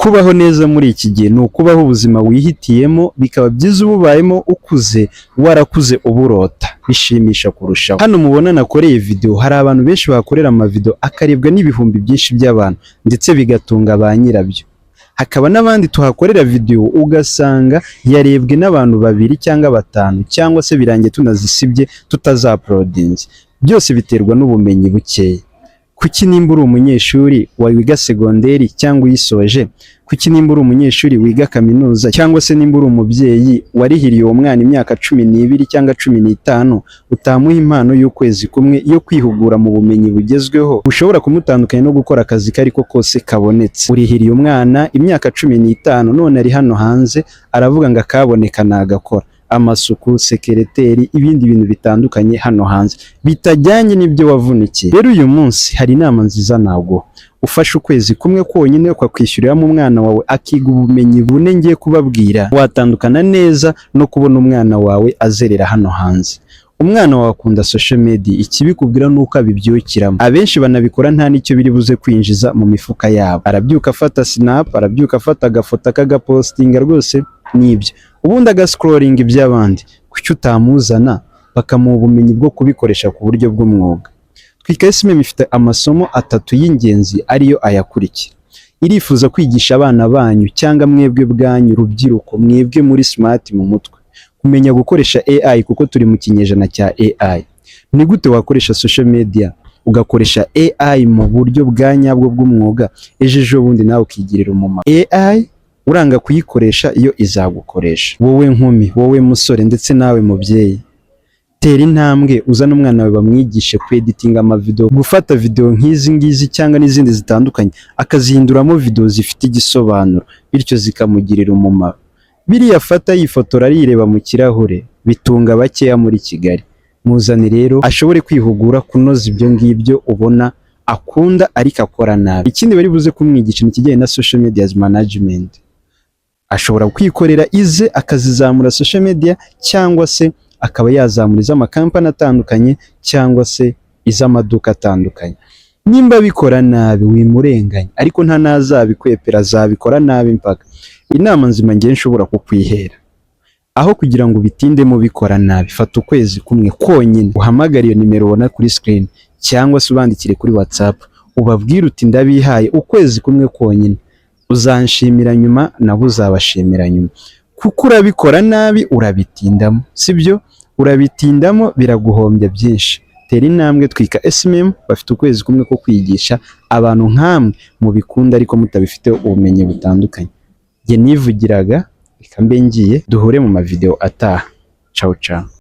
Kubaho neza muri iki gihe ni ukubaho ubuzima wihitiyemo, bikaba byiza ububayemo ukuze, warakuze uburota, bishimisha kurushaho. Hano mubona nakoreye video, hari abantu benshi bakorera amavideo akarebwa n'ibihumbi byinshi by'abantu ndetse bigatunga ba nyirabyo. Hakaba n'abandi tuhakorera video ugasanga yarebwe n'abantu 2 cyangwa 5 cyangwa se birangiye tunazisibye tutazaprodinze. Byose biterwa n'ubumenyi bukeya. Kuki nimba uri umunyeshuri wiga segonderi cyangwa uyisoje, kuki nimba uri umunyeshuri wiga kaminuza cyangwa se nimba uri umubyeyi warihiriye uwo mwana imyaka 12 cyangwa 15 utamuha impano y'ukwezi kumwe yo kwihugura mu bumenyi bugezweho ushobora kumutandukanya no gukora akazi kariko kose kabonetse. Urihiriye umwana imyaka 15 none ari hano hanze aravuga ngo akaboneka nagakora amasuku, sekereteri, ibindi bintu bitandukanye hano hanze bitajyanye n'ibyo wavunikiye. Rero uyu munsi hari inama nziza naguha. Ufashe ukwezi kumwe konyine ukakwishyurira mu mwana wawe akiga ubumenyi bune ngiye kubabwira, watandukana neza no kubona umwana wawe azerera hano hanze. Umwana wawe akunda social media, ikibikubwira nuko abibyukiramo. Abenshi banabikora nta nicyo biri buze kwinjiza mu mifuka yabo. Arabyuka afata snap, arabyuka afata agafoto akagapostinga, rwose nibyo. Ubundi agascrolling iby'abandi. Kuki utamuzana bakamuha ubumenyi bwo kubikoresha ku buryo bw'umwuga? Twika SMM ifite amasomo 3 y'ingenzi ariyo ayakurikira. Irifuza kwigisha abana banyu cyangwa mwebwe bwanyu rubyiruko, mwebwe muri smart mu mutwe, kumenya gukoresha AI kuko turi mu kinyejana cya AI. Ni gute wakoresha social media ugakoresha AI mu buryo bwa nyabwo bw'umwuga, ejo bundi nawe ukigirira umumaro. AI uranga kuyikoresha iyo izagukoresha. Wowe nkumi, wowe musore ndetse nawe mubyeyi, tera intambwe uzana umwana wawe bamwigishe editinga amavideo, gufata video nk'izi ngizi cyangwa n'izindi zitandukanye akazihinduramo video zifite igisobanuro, bityo zikamugirira umumaro. Biriya afata yifotora arireba mu kirahure bitunga bakeya muri Kigali. Muzane rero ashobore kwihugura kunoza ibyo ngibyo ubona akunda ariko akora nabi. Ikindi bari buze kumwigisha ni kijyanye na social media management. Ashobora kwikorera ize akazizamura social media cyangwa se akaba yazamura iz'amakampani atandukanye cyangwa se iz'amaduka atandukanye. Nimba bikora nabi wimurenganya, ariko nta nazabikwepera azabikora nabi mpaka. Inama nzima ngiye nshobora kukwihera, aho kugira ngo bitinde mu bikora nabi, fata ukwezi kumwe konyine uhamagara iyo nimero ubona kuri screen cyangwa se ubandikire kuri WhatsApp ubabwire uti ndabihaye ukwezi kumwe konyine, uzanshimira nyuma nabo uzabashimira nyuma. Kuko urabikora nabi urabitindamo, sibyo? Urabitindamo biraguhombya byinshi. Tera intambwe, twika SMM bafite ukwezi kumwe ko kwigisha abantu nkamwe mu bikunda ariko mutabifite ubumenyi butandukanye. Nge nivugiraga, reka mbe ngiye duhure mu mavideo ataha. Ciao ciao.